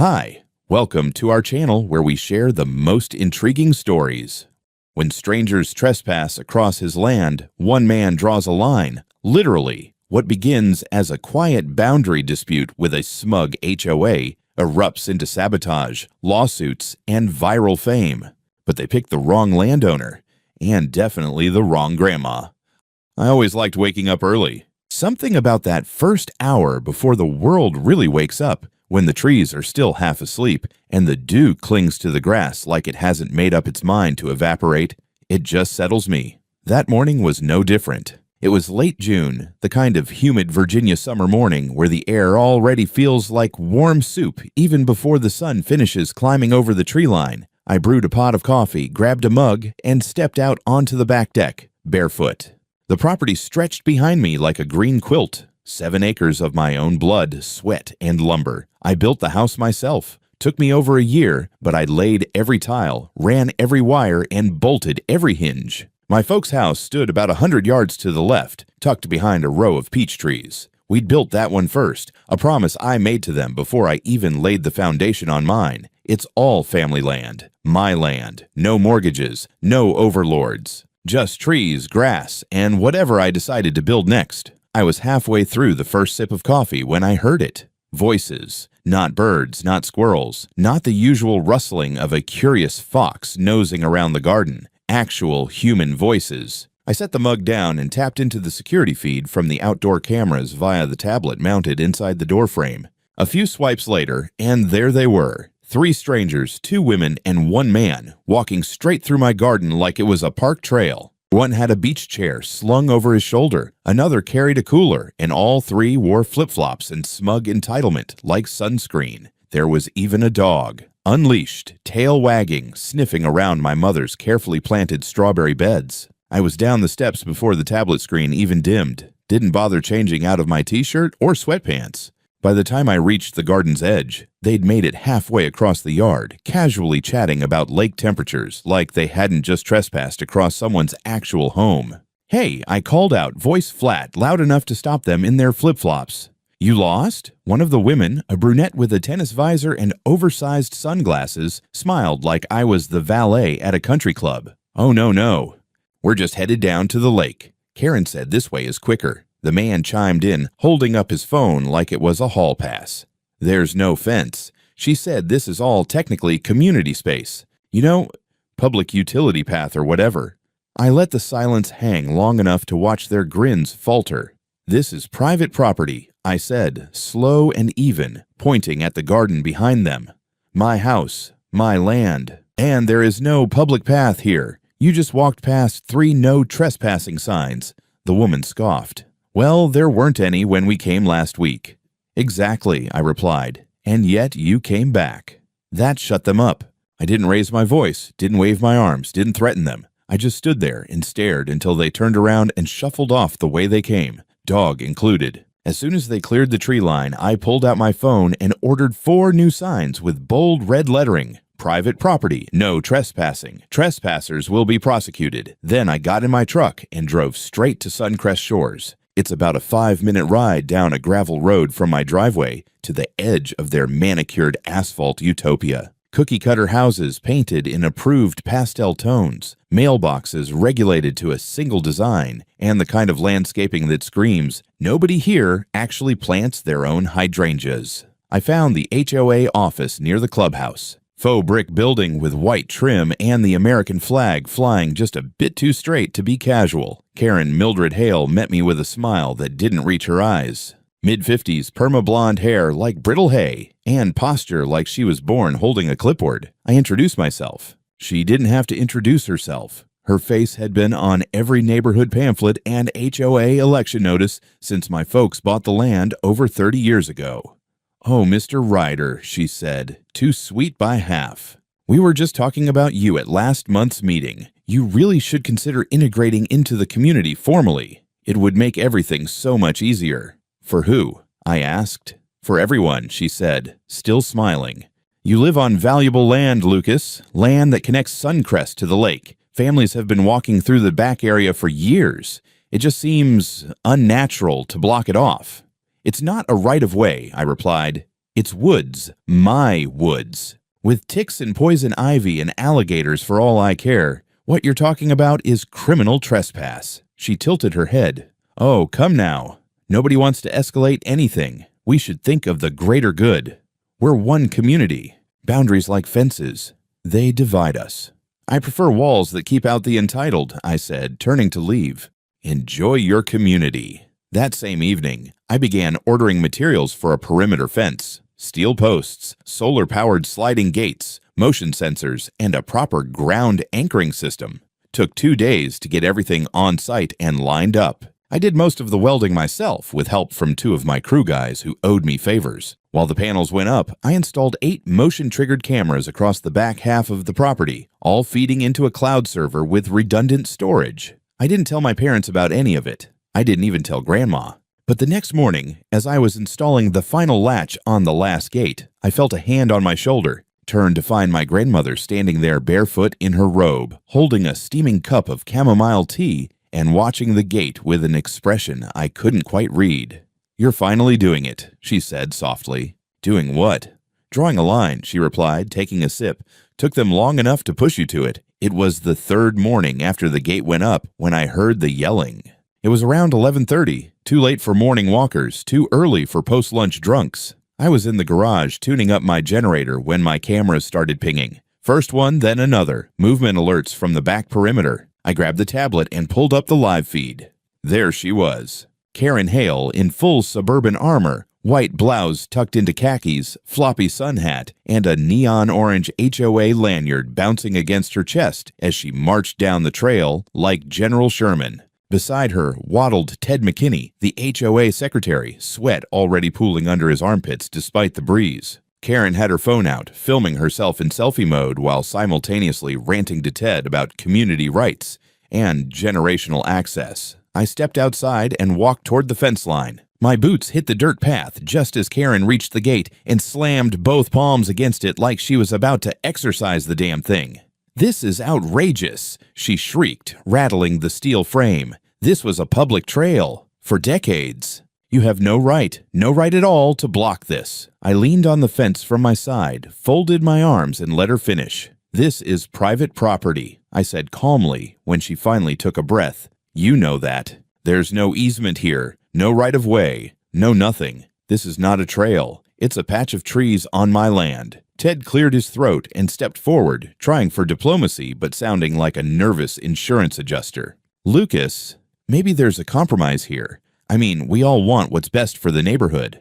Hi, welcome to our channel where we share the most intriguing stories. When strangers trespass across his land, one man draws a line. Literally, what begins as a quiet boundary dispute with a smug HOA erupts into sabotage, lawsuits, and viral fame. But they picked the wrong landowner, and definitely the wrong grandma. I always liked waking up early. Something about that first hour before the world really wakes up, when the trees are still half asleep and the dew clings to the grass like it hasn't made up its mind to evaporate, it just settles me. That morning was no different. It was late June, the kind of humid Virginia summer morning where the air already feels like warm soup even before the sun finishes climbing over the tree line. I brewed a pot of coffee, grabbed a mug, and stepped out onto the back deck, barefoot. The property stretched behind me like a green quilt. 7 acres of my own blood, sweat, and lumber. I built the house myself. Took me over a year, but I laid every tile, ran every wire, and bolted every hinge. My folks' house stood about 100 yards to the left, tucked behind a row of peach trees. We'd built that one first, a promise I made to them before I even laid the foundation on mine. It's all family land, my land, no mortgages, no overlords. Just trees, grass, and whatever I decided to build next. I was halfway through the first sip of coffee when I heard it. Voices. Not birds, not squirrels, not the usual rustling of a curious fox nosing around the garden. Actual human voices. I set the mug down and tapped into the security feed from the outdoor cameras via the tablet mounted inside the doorframe. A few swipes later, and there they were. 3 strangers, 2 women, and 1 man, walking straight through my garden like it was a park trail. One had a beach chair slung over his shoulder, another carried a cooler, and all 3 wore flip-flops and smug entitlement like sunscreen. There was even a dog, unleashed, tail wagging, sniffing around my mother's carefully planted strawberry beds. I was down the steps before the tablet screen even dimmed, didn't bother changing out of my t-shirt or sweatpants. By the time I reached the garden's edge, they'd made it halfway across the yard, casually chatting about lake temperatures like they hadn't just trespassed across someone's actual home. "Hey," I called out, voice flat, loud enough to stop them in their flip-flops. "You lost?" One of the women, a brunette with a tennis visor and oversized sunglasses, smiled like I was the valet at a country club. "Oh, no. We're just headed down to the lake. Karen said this way is quicker." The man chimed in, holding up his phone like it was a hall pass. "There's no fence. She said this is all technically community space. You know, public utility path or whatever." I let the silence hang long enough to watch their grins falter. "This is private property," I said, slow and even, pointing at the garden behind them. "My house, my land, and there is no public path here. You just walked past 3 no trespassing signs." The woman scoffed. "Well, there weren't any when we came last week." "Exactly," I replied, "and yet you came back." That shut them up. I didn't raise my voice, didn't wave my arms, didn't threaten them. I just stood there and stared until they turned around and shuffled off the way they came, dog included. As soon as they cleared the tree line, I pulled out my phone and ordered 4 new signs with bold red lettering. "Private property, no trespassing. Trespassers will be prosecuted." Then I got in my truck and drove straight to Suncrest Shores. It's about a 5-minute ride down a gravel road from my driveway to the edge of their manicured asphalt utopia. Cookie-cutter houses painted in approved pastel tones, mailboxes regulated to a single design, and the kind of landscaping that screams, nobody here actually plants their own hydrangeas. I found the HOA office near the clubhouse. Faux brick building with white trim and the American flag flying just a bit too straight to be casual. Karen Mildred Hale met me with a smile that didn't reach her eyes. Mid-50s perma-blonde hair like brittle hay, and posture like she was born holding a clipboard. I introduced myself. She didn't have to introduce herself. Her face had been on every neighborhood pamphlet and HOA election notice since my folks bought the land over 30 years ago. "Oh, Mr. Ryder," she said, "too sweet by half. We were just talking about you at last month's meeting. You really should consider integrating into the community formally. It would make everything so much easier." "For who?" I asked. "For everyone," she said, still smiling. "You live on valuable land, Lucas, land that connects Suncrest to the lake. Families have been walking through the back area for years. It just seems unnatural to block it off." "It's not a right-of-way," I replied. It's woods, my woods. With ticks and poison ivy and alligators for all I care, what you're talking about is criminal trespass. She tilted her head. Oh, come now. Nobody wants to escalate anything. We should think of the greater good. We're one community. Boundaries like fences. They divide us. I prefer walls that keep out the entitled, I said, turning to leave. Enjoy your community. That same evening, I began ordering materials for a perimeter fence. Steel posts, solar-powered sliding gates, motion sensors, and a proper ground anchoring system. Took 2 days to get everything on site and lined up. I did most of the welding myself with help from 2 of my crew guys who owed me favors. While the panels went up, I installed 8 motion-triggered cameras across the back half of the property, all feeding into a cloud server with redundant storage. I didn't tell my parents about any of it. I didn't even tell Grandma. But the next morning, as I was installing the final latch on the last gate, I felt a hand on my shoulder. Turned to find my grandmother standing there barefoot in her robe, holding a steaming cup of chamomile tea and watching the gate with an expression I couldn't quite read. "You're finally doing it," she said softly. "Doing what?" "Drawing a line," she replied, taking a sip. "Took them long enough to push you to it." It was the 3rd morning after the gate went up when I heard the yelling. It was around 11:30, too late for morning walkers, too early for post-lunch drunks. I was in the garage tuning up my generator when my cameras started pinging. First one, then another, movement alerts from the back perimeter. I grabbed the tablet and pulled up the live feed. There she was. Karen Hale in full suburban armor, white blouse tucked into khakis, floppy sun hat, and a neon orange HOA lanyard bouncing against her chest as she marched down the trail like General Sherman. Beside her waddled Ted McKinney, the HOA secretary, sweat already pooling under his armpits despite the breeze. Karen had her phone out, filming herself in selfie mode while simultaneously ranting to Ted about community rights and generational access. I stepped outside and walked toward the fence line. My boots hit the dirt path just as Karen reached the gate and slammed both palms against it like she was about to exercise the damn thing. "This is outrageous," she shrieked, rattling the steel frame. "This was a public trail for decades. You have no right at all to block this." I leaned on the fence from my side, folded my arms, and let her finish. "This is private property," I said calmly when she finally took a breath. "You know that. There's no easement here, no right of way, no nothing. This is not a trail. It's a patch of trees on my land." Ted cleared his throat and stepped forward, trying for diplomacy but sounding like a nervous insurance adjuster. "Lucas, maybe there's a compromise here. I mean, we all want what's best for the neighborhood."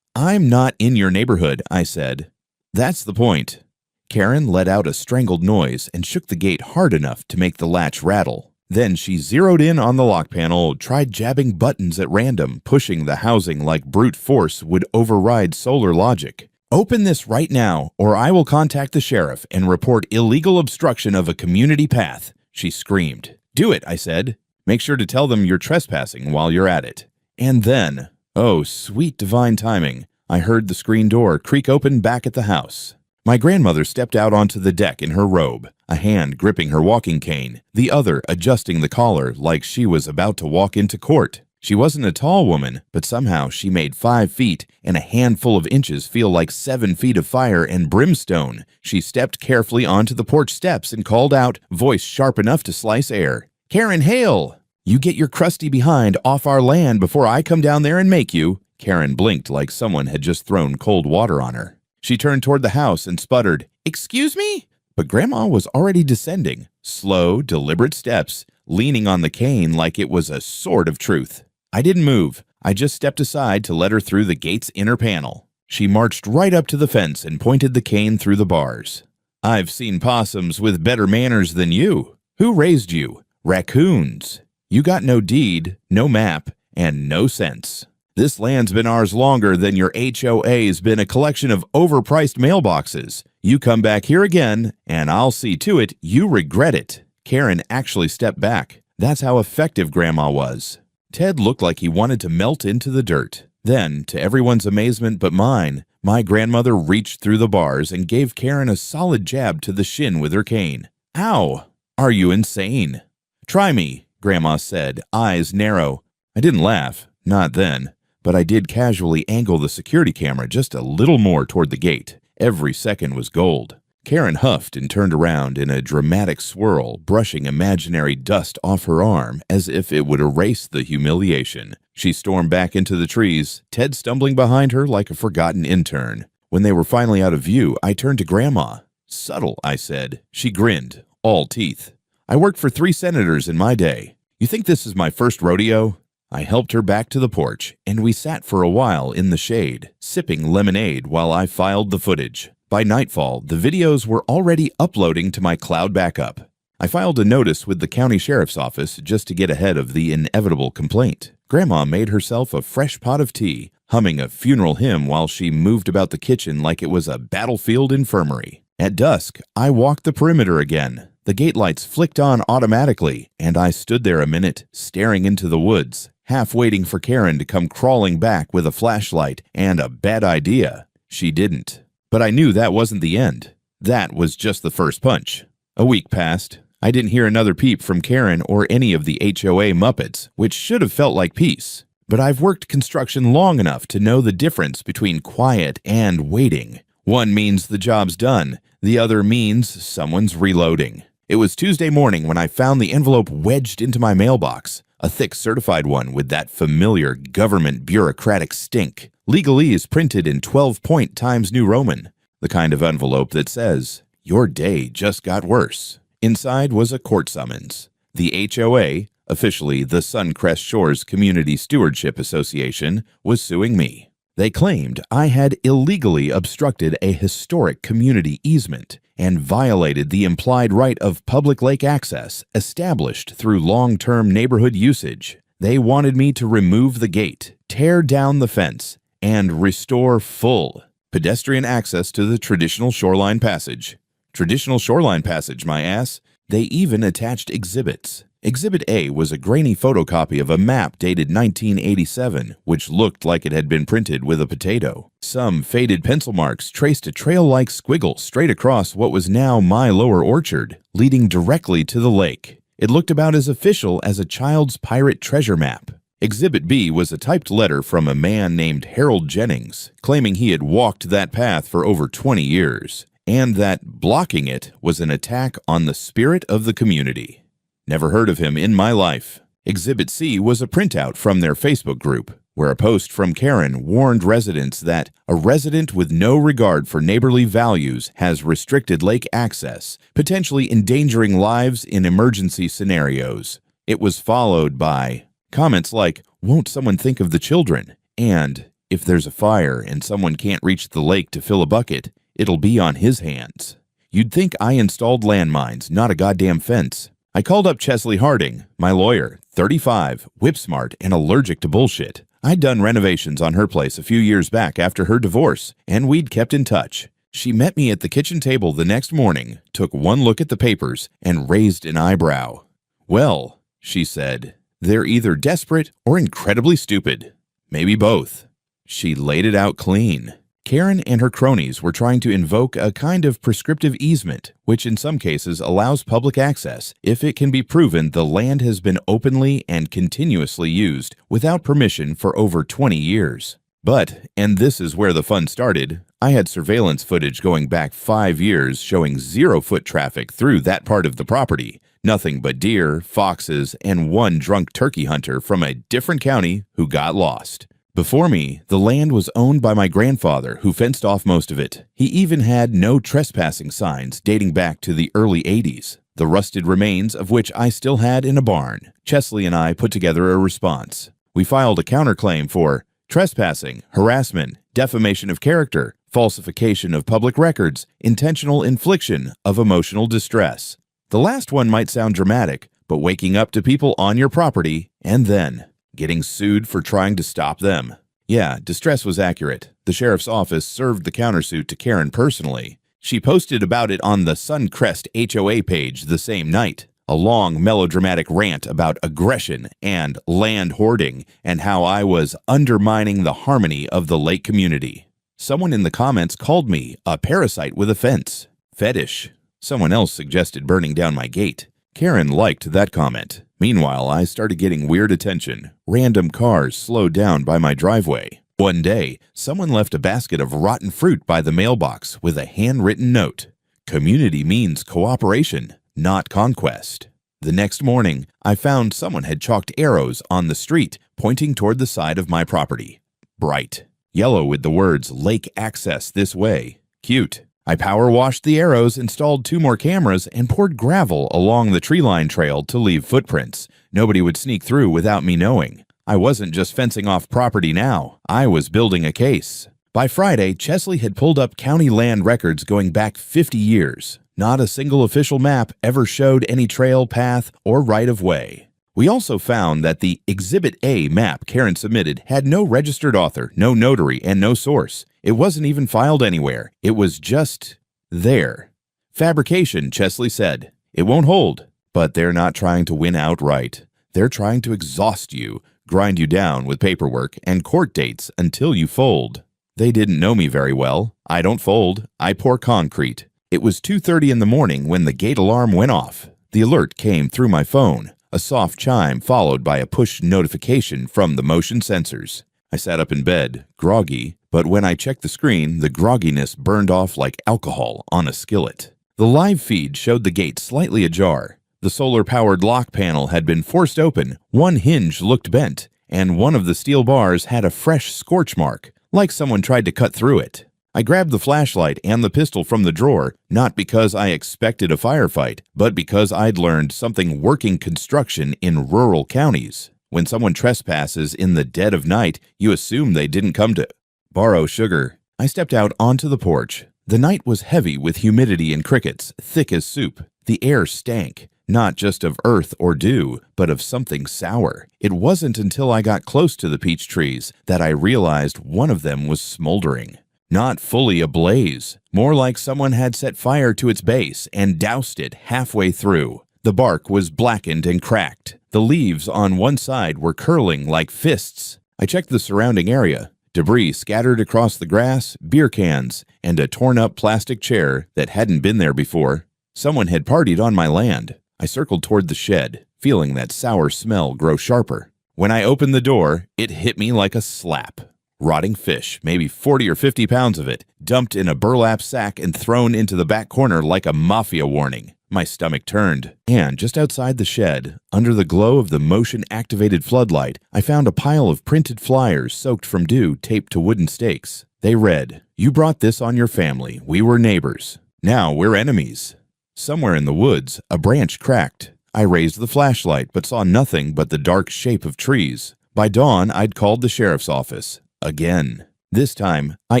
"I'm not in your neighborhood," I said. "That's the point." Karen let out a strangled noise and shook the gate hard enough to make the latch rattle. Then she zeroed in on the lock panel, tried jabbing buttons at random, pushing the housing like brute force would override solar logic. "Open this right now, or I will contact the sheriff and report illegal obstruction of a community path," she screamed. "Do it," I said. "Make sure to tell them you're trespassing while you're at it." And then, oh, sweet divine timing, I heard the screen door creak open back at the house. My grandmother stepped out onto the deck in her robe, a hand gripping her walking cane, the other adjusting the collar like she was about to walk into court. She wasn't a tall woman, but somehow she made 5 feet and a handful of inches feel like 7 feet of fire and brimstone. She stepped carefully onto the porch steps and called out, voice sharp enough to slice air. "Karen Hale! You get your crusty behind off our land before I come down there and make you." Karen blinked like someone had just thrown cold water on her. She turned toward the house and sputtered, "Excuse me?" But Grandma was already descending, slow, deliberate steps, leaning on the cane like it was a sword of truth. I didn't move. I just stepped aside to let her through the gate's inner panel. She marched right up to the fence and pointed the cane through the bars. "I've seen possums with better manners than you. Who raised you? Raccoons. You got no deed, no map, and no sense. This land's been ours longer than your HOA's been a collection of overpriced mailboxes. You come back here again, and I'll see to it you regret it." Karen actually stepped back. That's how effective Grandma was. Ted looked like he wanted to melt into the dirt. Then, to everyone's amazement but mine, my grandmother reached through the bars and gave Karen a solid jab to the shin with her cane. "Ow! Are you insane?" "Try me," Grandma said, eyes narrow. I didn't laugh, not then, but I did casually angle the security camera just a little more toward the gate. Every second was gold. Karen huffed and turned around in a dramatic swirl, brushing imaginary dust off her arm as if it would erase the humiliation. She stormed back into the trees, Ted stumbling behind her like a forgotten intern. When they were finally out of view, I turned to Grandma. "Subtle," I said. She grinned, all teeth. "I worked for 3 senators in my day. You think this is my first rodeo?" I helped her back to the porch, and we sat for a while in the shade, sipping lemonade while I filed the footage. By nightfall, the videos were already uploading to my cloud backup. I filed a notice with the county sheriff's office just to get ahead of the inevitable complaint. Grandma made herself a fresh pot of tea, humming a funeral hymn while she moved about the kitchen like it was a battlefield infirmary. At dusk, I walked the perimeter again. The gate lights flicked on automatically, and I stood there a minute, staring into the woods, half waiting for Karen to come crawling back with a flashlight and a bad idea. She didn't. But I knew that wasn't the end. That was just the first punch. A week passed. I didn't hear another peep from Karen or any of the HOA Muppets, which should have felt like peace. But I've worked construction long enough to know the difference between quiet and waiting. One means the job's done. The other means someone's reloading. It was Tuesday morning when I found the envelope wedged into my mailbox, a thick certified one with that familiar government bureaucratic stink. Legalese printed in 12-point Times New Roman, the kind of envelope that says, "Your day just got worse." Inside was a court summons. The HOA, officially the Suncrest Shores Community Stewardship Association, was suing me. They claimed I had illegally obstructed a historic community easement and violated the implied right of public lake access established through long-term neighborhood usage. They wanted me to remove the gate, tear down the fence, and restore full pedestrian access to the traditional shoreline passage. Traditional shoreline passage, my ass. They even attached exhibits. Exhibit A was a grainy photocopy of a map dated 1987, which looked like it had been printed with a potato. Some faded pencil marks traced a trail-like squiggle straight across what was now my lower orchard, leading directly to the lake. It looked about as official as a child's pirate treasure map. Exhibit B was a typed letter from a man named Harold Jennings, claiming he had walked that path for over 20 years, and that blocking it was an attack on the spirit of the community. Never heard of him in my life. Exhibit C was a printout from their Facebook group, where a post from Karen warned residents that a resident with no regard for neighborly values has restricted lake access, potentially endangering lives in emergency scenarios. It was followed by comments like, "Won't someone think of the children?" and "If there's a fire and someone can't reach the lake to fill a bucket, it'll be on his hands." You'd think I installed landmines, not a goddamn fence. I called up Chesley Harding, my lawyer, 35, whip-smart, and allergic to bullshit. I'd done renovations on her place a few years back after her divorce, and we'd kept in touch. She met me at the kitchen table the next morning, took one look at the papers, and raised an eyebrow. "Well," she said, "they're either desperate or incredibly stupid. Maybe both." She laid it out clean. Karen and her cronies were trying to invoke a kind of prescriptive easement, which in some cases allows public access if it can be proven the land has been openly and continuously used without permission for over 20 years. But, and this is where the fun started, I had surveillance footage going back 5 years showing 0 foot traffic through that part of the property. Nothing but deer, foxes, and one drunk turkey hunter from a different county who got lost. Before me, the land was owned by my grandfather, who fenced off most of it. He even had no trespassing signs dating back to the early 80s, the rusted remains of which I still had in a barn. Chesley and I put together a response. We filed a counterclaim for trespassing, harassment, defamation of character, falsification of public records, intentional infliction of emotional distress. The last one might sound dramatic, but waking up to people on your property and then getting sued for trying to stop them. Yeah, distress was accurate. The sheriff's office served the countersuit to Karen personally. She posted about it on the Suncrest HOA page the same night. A long, melodramatic rant about aggression and land hoarding and how I was undermining the harmony of the lake community. Someone in the comments called me a parasite with a fence. Fetish. Someone else suggested burning down my gate. Karen liked that comment. Meanwhile, I started getting weird attention. Random cars slowed down by my driveway. One day, someone left a basket of rotten fruit by the mailbox with a handwritten note. Community means cooperation, not conquest. The next morning, I found someone had chalked arrows on the street pointing toward the side of my property. Bright. Yellow with the words "Lake Access this way." Cute. I power washed the arrows, installed 2 more cameras, and poured gravel along the tree line trail to leave footprints. Nobody would sneak through without me knowing. I wasn't just fencing off property now. I was building a case. By Friday, Chesley had pulled up county land records going back 50 years. Not a single official map ever showed any trail, path, or right-of-way. We also found that the Exhibit A map Karen submitted had no registered author, no notary, and no source. It wasn't even filed anywhere. It was just there. Fabrication, Chesley said. It won't hold. But they're not trying to win outright. They're trying to exhaust you, grind you down with paperwork and court dates until you fold. They didn't know me very well. I don't fold. I pour concrete. It was 2:30 in the morning when the gate alarm went off. The alert came through my phone, a soft chime followed by a push notification from the motion sensors. I sat up in bed, groggy, but when I checked the screen, the grogginess burned off like alcohol on a skillet. The live feed showed the gate slightly ajar. The solar-powered lock panel had been forced open, one hinge looked bent, and one of the steel bars had a fresh scorch mark, like someone tried to cut through it. I grabbed the flashlight and the pistol from the drawer, not because I expected a firefight, but because I'd learned something working construction in rural counties. When someone trespasses in the dead of night, you assume they didn't come to borrow sugar. I stepped out onto the porch. The night was heavy with humidity and crickets, thick as soup. The air stank, not just of earth or dew, but of something sour. It wasn't until I got close to the peach trees that I realized one of them was smoldering. Not fully ablaze, more like someone had set fire to its base and doused it halfway through. The bark was blackened and cracked. The leaves on one side were curling like fists. I checked the surrounding area. Debris scattered across the grass, beer cans, and a torn-up plastic chair that hadn't been there before. Someone had partied on my land. I circled toward the shed, feeling that sour smell grow sharper. When I opened the door, it hit me like a slap. Rotting fish, maybe 40 or 50 pounds of it, dumped in a burlap sack and thrown into the back corner like a mafia warning. My stomach turned, and just outside the shed, under the glow of the motion-activated floodlight, I found a pile of printed flyers soaked from dew taped to wooden stakes. They read, "You brought this on your family. We were neighbors. Now we're enemies." Somewhere in the woods, a branch cracked. I raised the flashlight but saw nothing but the dark shape of trees. By dawn, I'd called the sheriff's office. Again. This time, I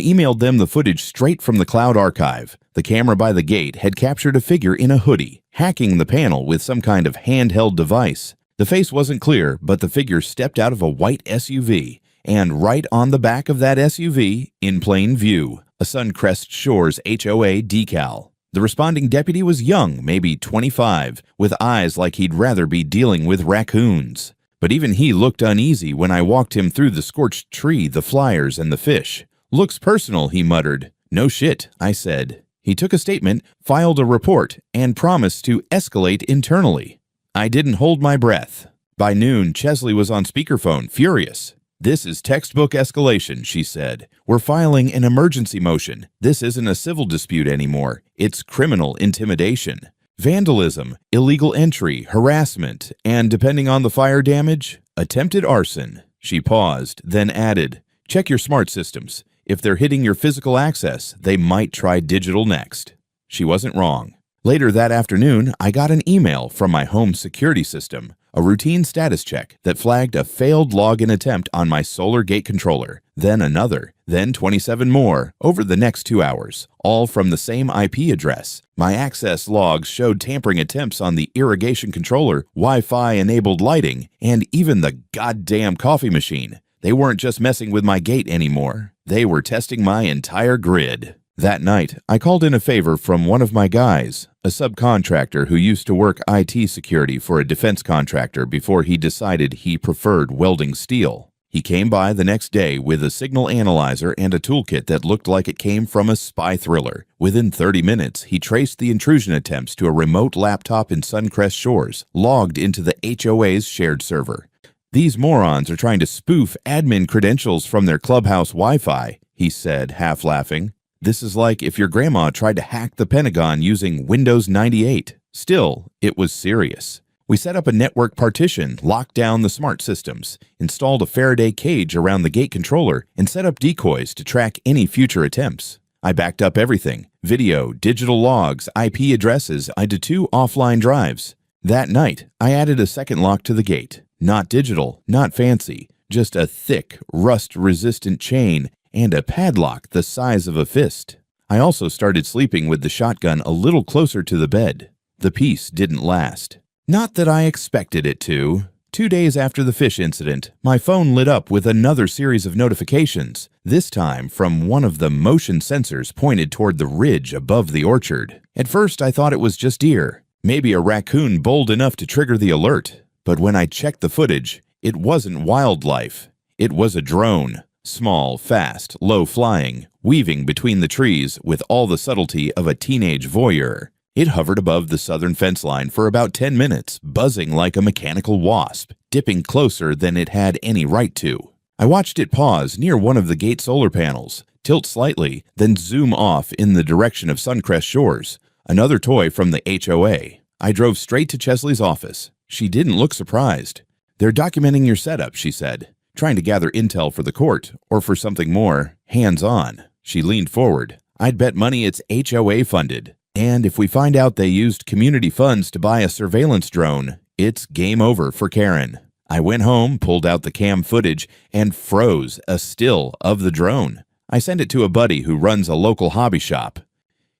emailed them the footage straight from the cloud archive. The camera by the gate had captured a figure in a hoodie, hacking the panel with some kind of handheld device. The face wasn't clear, but the figure stepped out of a white SUV, and right on the back of that SUV, in plain view, a Suncrest Shores HOA decal. The responding deputy was young, maybe 25, with eyes like he'd rather be dealing with raccoons. But even he looked uneasy when I walked him through the scorched tree, the flyers, and the fish. "Looks personal," he muttered. "No shit," I said. He took a statement, filed a report, and promised to escalate internally. I didn't hold my breath. By noon, Chesley was on speakerphone, furious. "This is textbook escalation," she said. "We're filing an emergency motion. This isn't a civil dispute anymore. It's criminal intimidation. Vandalism, illegal entry, harassment, and depending on the fire damage, attempted arson." She paused, then added, "Check your smart systems. If they're hitting your physical access, they might try digital next." She wasn't wrong. Later that afternoon, I got an email from my home security system, a routine status check that flagged a failed login attempt on my solar gate controller, then another, then 27 more over the next 2 hours, all from the same IP address. My access logs showed tampering attempts on the irrigation controller, Wi-Fi-enabled lighting, and even the goddamn coffee machine. They weren't just messing with my gate anymore. They were testing my entire grid. That night, I called in a favor from one of my guys, a subcontractor who used to work IT security for a defense contractor before he decided he preferred welding steel. He came by the next day with a signal analyzer and a toolkit that looked like it came from a spy thriller. Within 30 minutes, he traced the intrusion attempts to a remote laptop in Suncrest Shores, logged into the HOA's shared server. "These morons are trying to spoof admin credentials from their clubhouse Wi-Fi," he said, half laughing. "This is like if your grandma tried to hack the Pentagon using Windows 98. Still, it was serious. We set up a network partition, locked down the smart systems, installed a Faraday cage around the gate controller, and set up decoys to track any future attempts. I backed up everything: video, digital logs, IP addresses, into 2 offline drives. That night, I added a second lock to the gate. Not digital, not fancy, just a thick, rust-resistant chain and a padlock the size of a fist. I also started sleeping with the shotgun a little closer to the bed. The peace didn't last. Not that I expected it to. 2 days after the fish incident, my phone lit up with another series of notifications, this time from one of the motion sensors pointed toward the ridge above the orchard. At first, I thought it was just deer, maybe a raccoon bold enough to trigger the alert. But when I checked the footage, it wasn't wildlife. It was a drone. Small, fast, low-flying, weaving between the trees with all the subtlety of a teenage voyeur. It hovered above the southern fence line for about 10 minutes, buzzing like a mechanical wasp, dipping closer than it had any right to. I watched it pause near one of the gate solar panels, tilt slightly, then zoom off in the direction of Suncrest Shores, another toy from the HOA. I drove straight to Chesley's office. She didn't look surprised. "They're documenting your setup," she said, "trying to gather intel for the court, or for something more hands-on." She leaned forward. "I'd bet money it's HOA funded. And if we find out they used community funds to buy a surveillance drone, it's game over for Karen." I went home, pulled out the cam footage, and froze a still of the drone. I sent it to a buddy who runs a local hobby shop.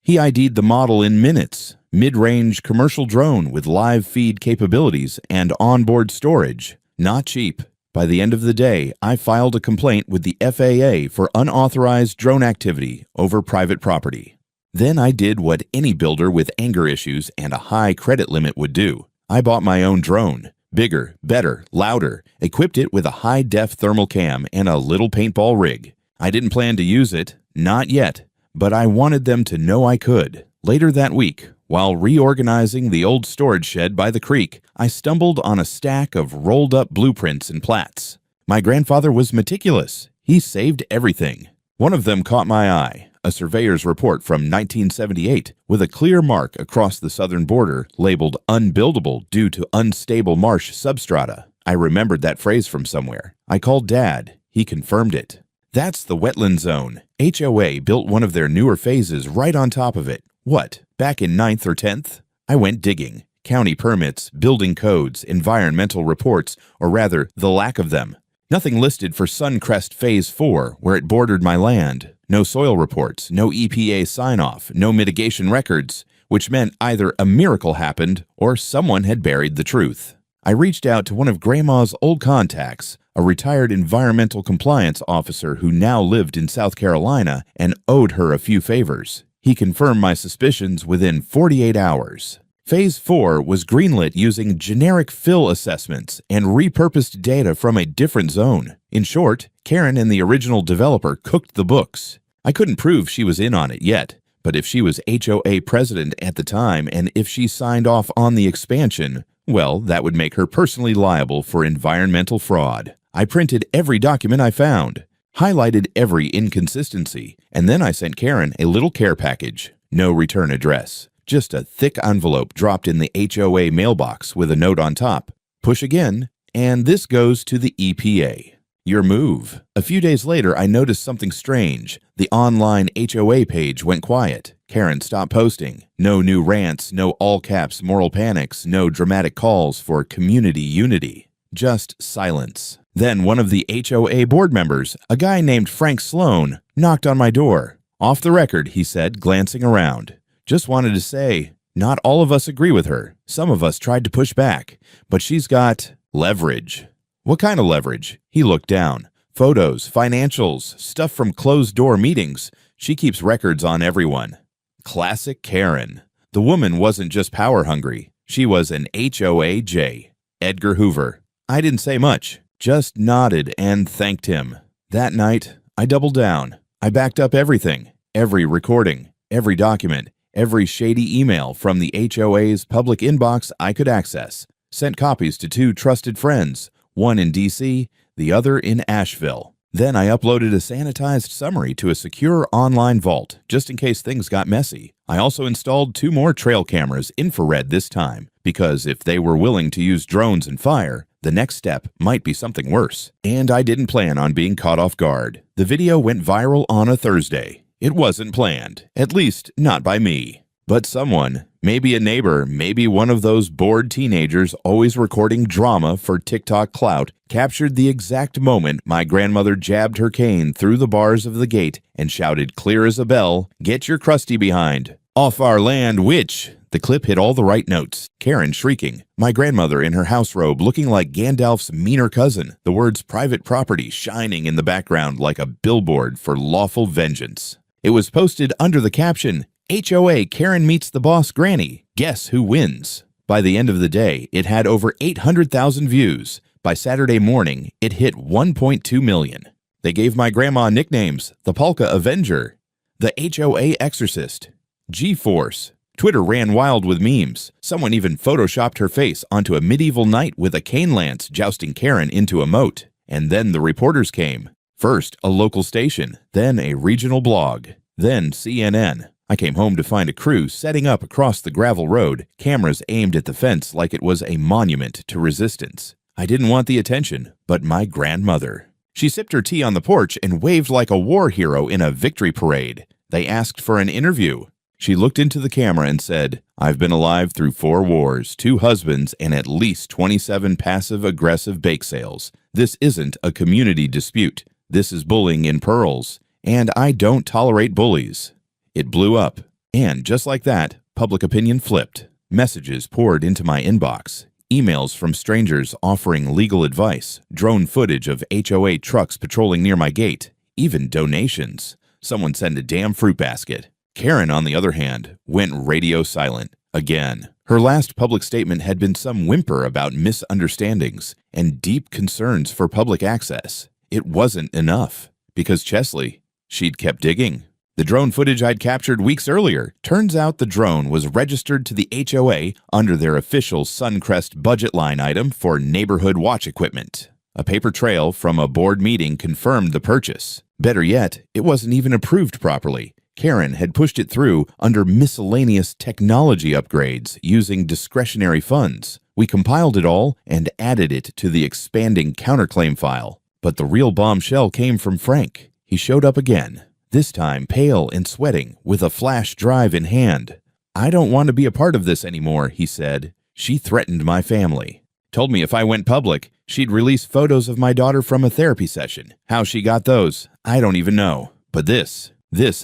He ID'd the model in minutes. Mid-range commercial drone with live feed capabilities and onboard storage. Not cheap. By the end of the day, I filed a complaint with the FAA for unauthorized drone activity over private property. Then I did what any builder with anger issues and a high credit limit would do. I bought my own drone. Bigger, better, louder. Equipped it with a high-def thermal cam and a little paintball rig. I didn't plan to use it. Not yet. But I wanted them to know I could. Later that week, while reorganizing the old storage shed by the creek, I stumbled on a stack of rolled-up blueprints and plats. My grandfather was meticulous. He saved everything. One of them caught my eye. A surveyor's report from 1978 with a clear mark across the southern border labeled unbuildable due to unstable marsh substrata. I remembered that phrase from somewhere. I called Dad. He confirmed it. "That's the wetland zone. HOA built one of their newer phases right on top of it. What, back in 9th or 10th? I went digging. County permits, building codes, environmental reports, or rather, the lack of them. Nothing listed for Suncrest Phase 4, where it bordered my land. No soil reports, no EPA sign-off, no mitigation records, which meant either a miracle happened or someone had buried the truth. I reached out to one of Grandma's old contacts, a retired environmental compliance officer who now lived in South Carolina, and owed her a few favors. He confirmed my suspicions within 48 hours. Phase 4 was greenlit using generic fill assessments and repurposed data from a different zone. In short, Karen and the original developer cooked the books. I couldn't prove she was in on it yet, but if she was HOA president at the time and if she signed off on the expansion, well, that would make her personally liable for environmental fraud. I printed every document I found, highlighted every inconsistency, and then I sent Karen a little care package. No return address. Just a thick envelope dropped in the HOA mailbox with a note on top. Push again, and this goes to the EPA. Your move. A few days later, I noticed something strange. The online HOA page went quiet. Karen stopped posting. No new rants, no all-caps moral panics, no dramatic calls for community unity. Just silence. Then one of the HOA board members, a guy named Frank Sloan, knocked on my door. "Off the record," he said, glancing around. "Just wanted to say, not all of us agree with her. Some of us tried to push back, but she's got leverage." "What kind of leverage?" He looked down. "Photos, financials, stuff from closed-door meetings. She keeps records on everyone." Classic Karen. The woman wasn't just power-hungry. She was an HOAJ. Edgar Hoover. I didn't say much. just nodded and thanked him. That night, I doubled down. I backed up everything, every recording, every document, every shady email from the HOA's public inbox I could access. Sent copies to 2 trusted friends, one in DC, the other in Asheville. Then I uploaded a sanitized summary to a secure online vault, just in case things got messy. I also installed 2 more trail cameras, infrared this time, because if they were willing to use drones and fire, the next step might be something worse. And I didn't plan on being caught off guard. The video went viral on a Thursday. It wasn't planned, at least not by me. But someone, maybe a neighbor, maybe one of those bored teenagers always recording drama for TikTok clout, captured the exact moment my grandmother jabbed her cane through the bars of the gate and shouted clear as a bell, "Get your crusty behind! Off our land, witch!" The clip hit all the right notes. Karen shrieking, my grandmother in her house robe looking like Gandalf's meaner cousin, the words private property shining in the background like a billboard for lawful vengeance. It was posted under the caption, HOA Karen meets the boss granny. Guess who wins? By the end of the day, it had over 800,000 views. By Saturday morning, it hit 1.2 million. They gave my grandma nicknames, the Polka Avenger, the HOA Exorcist, G-Force. Twitter ran wild with memes. Someone even photoshopped her face onto a medieval knight with a cane lance jousting Karen into a moat. And then the reporters came. First, a local station, then a regional blog, then CNN. I came home to find a crew setting up across the gravel road, cameras aimed at the fence like it was a monument to resistance. I didn't want the attention, but my grandmother. She sipped her tea on the porch and waved like a war hero in a victory parade. They asked for an interview. She looked into the camera and said, "I've been alive through 4 wars, 2 husbands, and at least 27 passive-aggressive bake sales. This isn't a community dispute. This is bullying in pearls, and I don't tolerate bullies." It blew up, and just like that, public opinion flipped. Messages poured into my inbox, emails from strangers offering legal advice, drone footage of HOA trucks patrolling near my gate, even donations. Someone sent a damn fruit basket. Karen, on the other hand, went radio silent again. Her last public statement had been some whimper about misunderstandings and deep concerns for public access. It wasn't enough, because Chesley, she'd kept digging. The drone footage I'd captured weeks earlier, turns out the drone was registered to the HOA under their official Suncrest budget line item for neighborhood watch equipment. A paper trail from a board meeting confirmed the purchase. Better yet, it wasn't even approved properly. Karen had pushed it through under miscellaneous technology upgrades using discretionary funds. We compiled it all and added it to the expanding counterclaim file. But the real bombshell came from Frank. He showed up again. This time pale and sweating, with a flash drive in hand. "I don't want to be a part of this anymore," he said. "She threatened my family. Told me if I went public, she'd release photos of my daughter from a therapy session. How she got those, I don't even know. But this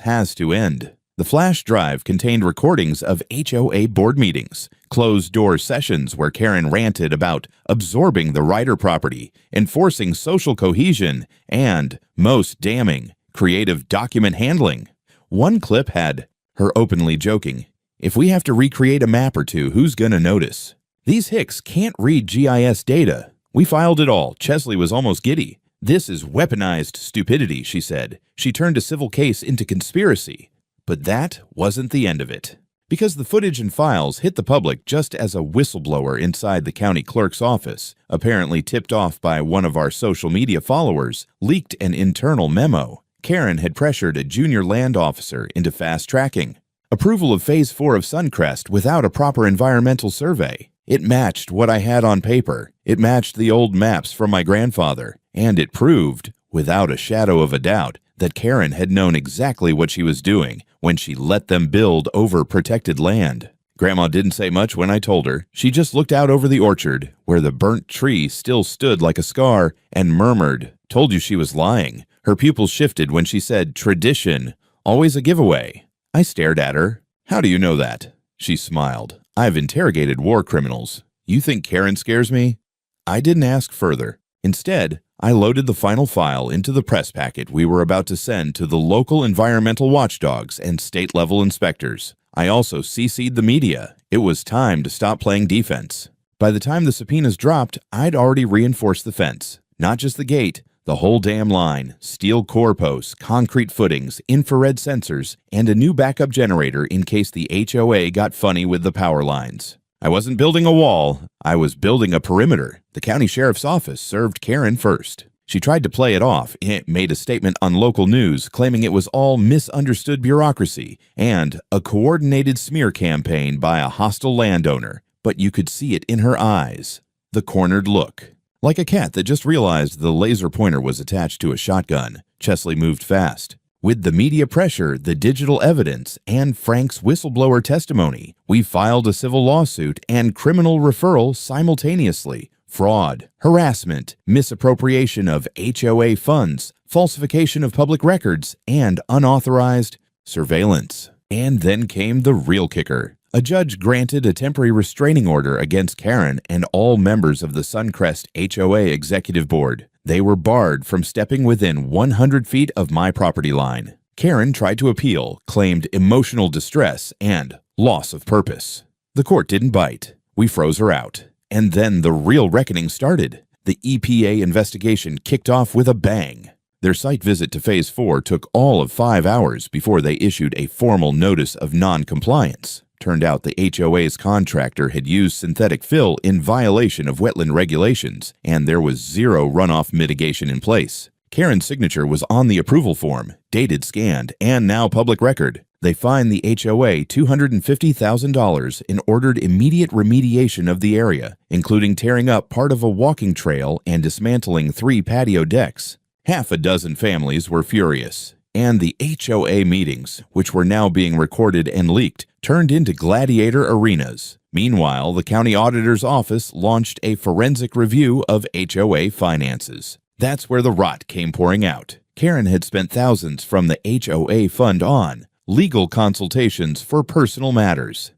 has to end." The flash drive contained recordings of HOA board meetings, closed-door sessions where Karen ranted about absorbing the Ryder property, enforcing social cohesion, and, most damning, creative document handling. One clip had her openly joking, "If we have to recreate a map or 2, who's gonna notice? These hicks can't read GIS data. We filed it all." Chesley was almost giddy. "This is weaponized stupidity," she said. She turned a civil case into conspiracy. But that wasn't the end of it. Because the footage and files hit the public just as a whistleblower inside the county clerk's office, apparently tipped off by one of our social media followers, leaked an internal memo. Karen had pressured a junior land officer into fast-tracking approval of Phase 4 of Suncrest without a proper environmental survey. It matched what I had on paper. It matched the old maps from my grandfather. And it proved, without a shadow of a doubt, that Karen had known exactly what she was doing when she let them build over protected land. Grandma didn't say much when I told her. She just looked out over the orchard, where the burnt tree still stood like a scar, and murmured, "Told you she was lying." Her pupils shifted when she said, "Tradition, always a giveaway." I stared at her. "How do you know that?" She smiled. "I've interrogated war criminals. You think Karen scares me?" I didn't ask further. Instead, I loaded the final file into the press packet we were about to send to the local environmental watchdogs and state-level inspectors. I also CC'd the media. It was time to stop playing defense. By the time the subpoenas dropped, I'd already reinforced the fence. Not just the gate, the whole damn line, steel core posts, concrete footings, infrared sensors, and a new backup generator in case the HOA got funny with the power lines. I wasn't building a wall, I was building a perimeter. The county sheriff's office served Karen first. She tried to play it off. It made a statement on local news claiming it was all misunderstood bureaucracy and a coordinated smear campaign by a hostile landowner. But you could see it in her eyes. The cornered look. Like a cat that just realized the laser pointer was attached to a shotgun, Chesley moved fast. With the media pressure, the digital evidence, and Frank's whistleblower testimony, we filed a civil lawsuit and criminal referral simultaneously. Fraud, harassment, misappropriation of HOA funds, falsification of public records, and unauthorized surveillance. And then came the real kicker. A judge granted a temporary restraining order against Karen and all members of the Suncrest HOA Executive Board. They were barred from stepping within 100 feet of my property line. Karen tried to appeal, claimed emotional distress and loss of purpose. The court didn't bite. We froze her out. And then the real reckoning started. The EPA investigation kicked off with a bang. Their site visit to Phase 4 took all of 5 hours before they issued a formal notice of non-compliance. Turned out the HOA's contractor had used synthetic fill in violation of wetland regulations, and there was zero runoff mitigation in place. Karen's signature was on the approval form, dated scanned, and now public record. They fined the HOA $250,000 and ordered immediate remediation of the area, including tearing up part of a walking trail and dismantling 3 patio decks. Half a dozen families were furious, and the HOA meetings, which were now being recorded and leaked, turned into gladiator arenas. Meanwhile, the county auditor's office launched a forensic review of HOA finances. That's where the rot came pouring out. Karen had spent thousands from the HOA fund on legal consultations for personal matters.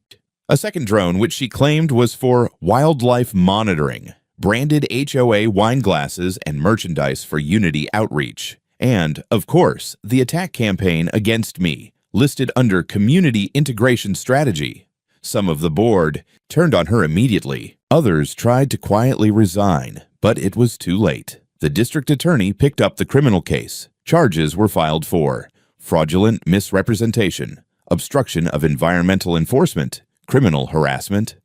A second drone, which she claimed was for wildlife monitoring, branded HOA wine glasses and merchandise for Unity outreach. And, of course, the attack campaign against me, listed under Community Integration Strategy. Some of the board turned on her immediately. Others tried to quietly resign, but it was too late. The district attorney picked up the criminal case. Charges were filed for fraudulent misrepresentation, obstruction of environmental enforcement, criminal harassment,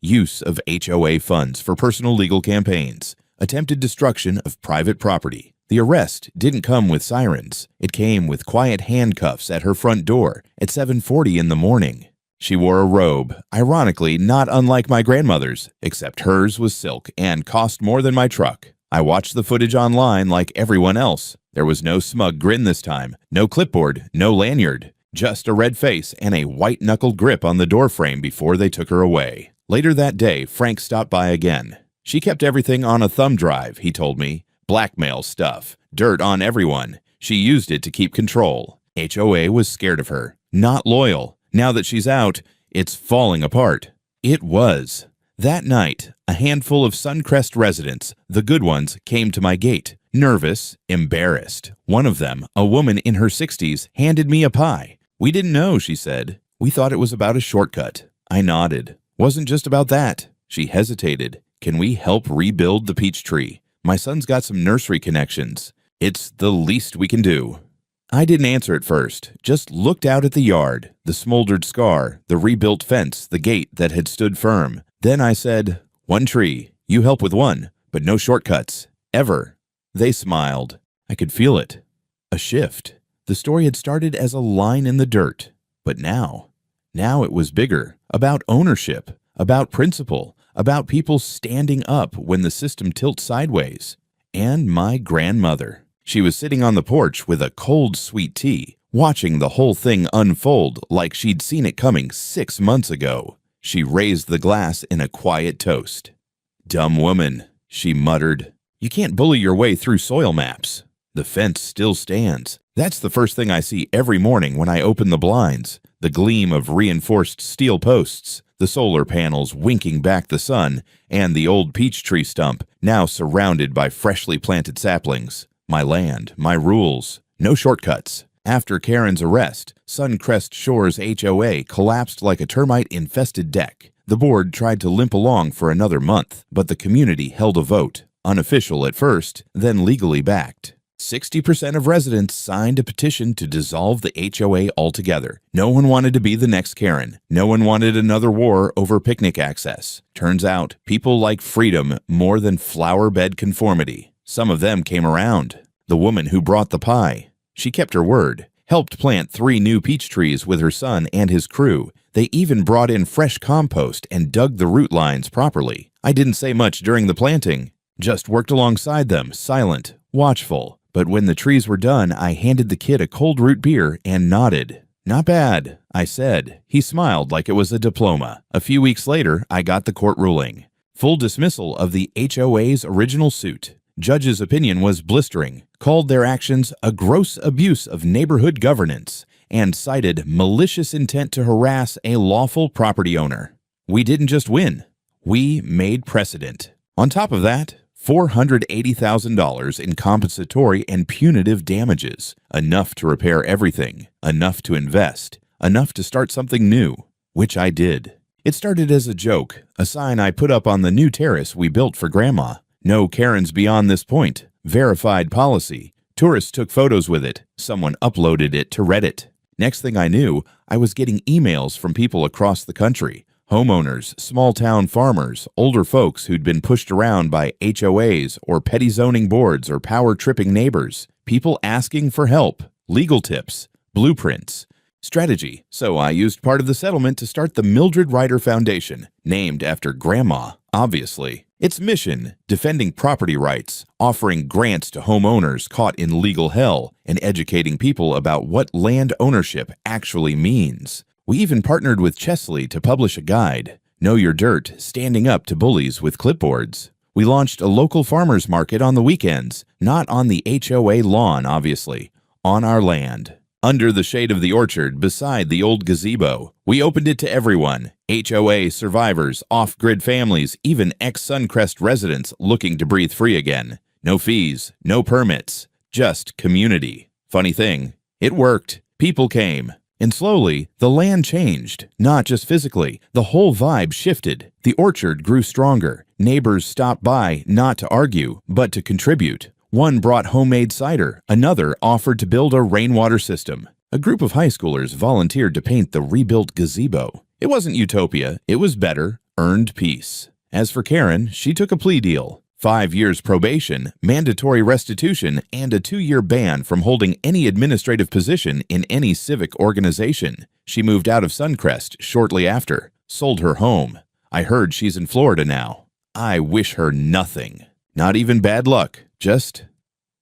use of HOA funds for personal legal campaigns, attempted destruction of private property. The arrest didn't come with sirens. It came with quiet handcuffs at her front door at 7:40 in the morning. She wore a robe, ironically not unlike my grandmother's, except hers was silk and cost more than my truck. I watched the footage online like everyone else. There was no smug grin this time, no clipboard, no lanyard, just a red face and a white-knuckled grip on the doorframe before they took her away. Later that day, Frank stopped by again. She kept everything on a thumb drive, he told me. Blackmail stuff, dirt on everyone. She used it to keep control. HOA was scared of her, not loyal. Now that she's out, it's falling apart. It was. That night, a handful of Suncrest residents, the good ones, came to my gate. Nervous, embarrassed. One of them, a woman in her 60s, handed me a pie. "We didn't know," she said. "We thought it was about a shortcut." I nodded. "Wasn't just about that." She hesitated. "Can we help rebuild the peach tree? My son's got some nursery connections. It's the least we can do." I didn't answer at first, just looked out at the yard, the smoldered scar, the rebuilt fence, the gate that had stood firm. Then I said, "One tree. You help with one, but no shortcuts. Ever." They smiled. I could feel it. A shift. The story had started as a line in the dirt. But now it was bigger. About ownership. About principle. About people standing up when the system tilts sideways. And my grandmother. She was sitting on the porch with a cold sweet tea, watching the whole thing unfold like she'd seen it coming 6 months ago. She raised the glass in a quiet toast. "Dumb woman," she muttered. "You can't bully your way through soil maps." The fence still stands. That's the first thing I see every morning when I open the blinds. The gleam of reinforced steel posts, the solar panels winking back the sun, and the old peach tree stump, now surrounded by freshly planted saplings. My land, my rules, no shortcuts. After Karen's arrest, Suncrest Shores HOA collapsed like a termite-infested deck. The board tried to limp along for another month, but the community held a vote. Unofficial at first, then legally backed. 60% of residents signed a petition to dissolve the HOA altogether. No one wanted to be the next Karen. No one wanted another war over picnic access. Turns out, people like freedom more than flower bed conformity. Some of them came around. The woman who brought the pie. She kept her word. Helped plant 3 new peach trees with her son and his crew. They even brought in fresh compost and dug the root lines properly. I didn't say much during the planting. Just worked alongside them, silent, watchful. But when the trees were done, I handed the kid a cold root beer and nodded. "Not bad," I said. He smiled like it was a diploma. A few weeks later, I got the court ruling. Full dismissal of the HOA's original suit. Judge's opinion was blistering, called their actions a gross abuse of neighborhood governance, and cited malicious intent to harass a lawful property owner. We didn't just win. We made precedent. On top of that, $480,000 in compensatory and punitive damages, enough to repair everything, enough to invest, enough to start something new, which I did. It started as a joke, a sign I put up on the new terrace we built for Grandma. No Karens beyond this point. Verified policy. Tourists took photos with it. Someone uploaded it to Reddit. Next thing I knew, I was getting emails from people across the country. Homeowners, small-town farmers, older folks who'd been pushed around by HOAs or petty zoning boards or power-tripping neighbors. People asking for help, legal tips, blueprints, strategy. So I used part of the settlement to start the Mildred Ryder Foundation, named after Grandma, obviously. Its mission, defending property rights, offering grants to homeowners caught in legal hell, and educating people about what land ownership actually means. We even partnered with Chesley to publish a guide, Know Your Dirt, Standing Up to Bullies with Clipboards. We launched a local farmers market on the weekends, not on the HOA lawn, obviously, on our land. Under the shade of the orchard, beside the old gazebo. We opened it to everyone, HOA survivors, off-grid families, even ex-Suncrest residents looking to breathe free again. No fees, no permits, just community. Funny thing, it worked. People came. And slowly, the land changed, not just physically. The whole vibe shifted. The orchard grew stronger. Neighbors stopped by not to argue, but to contribute. One brought homemade cider. Another offered to build a rainwater system. A group of high schoolers volunteered to paint the rebuilt gazebo. It wasn't utopia. It was better, earned peace. As for Karen, she took a plea deal. 5 years probation, mandatory restitution, and a 2-year ban from holding any administrative position in any civic organization. She moved out of Suncrest shortly after, sold her home. I heard she's in Florida now. I wish her nothing. Not even bad luck, just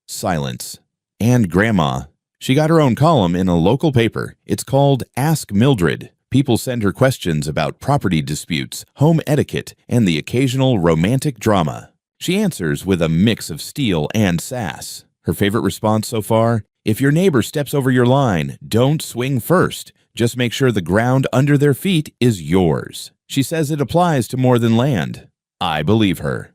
silence. And Grandma. She got her own column in a local paper. It's called Ask Mildred. People send her questions about property disputes, home etiquette, and the occasional romantic drama. She answers with a mix of steel and sass. Her favorite response so far? If your neighbor steps over your line, don't swing first. Just make sure the ground under their feet is yours. She says it applies to more than land. I believe her.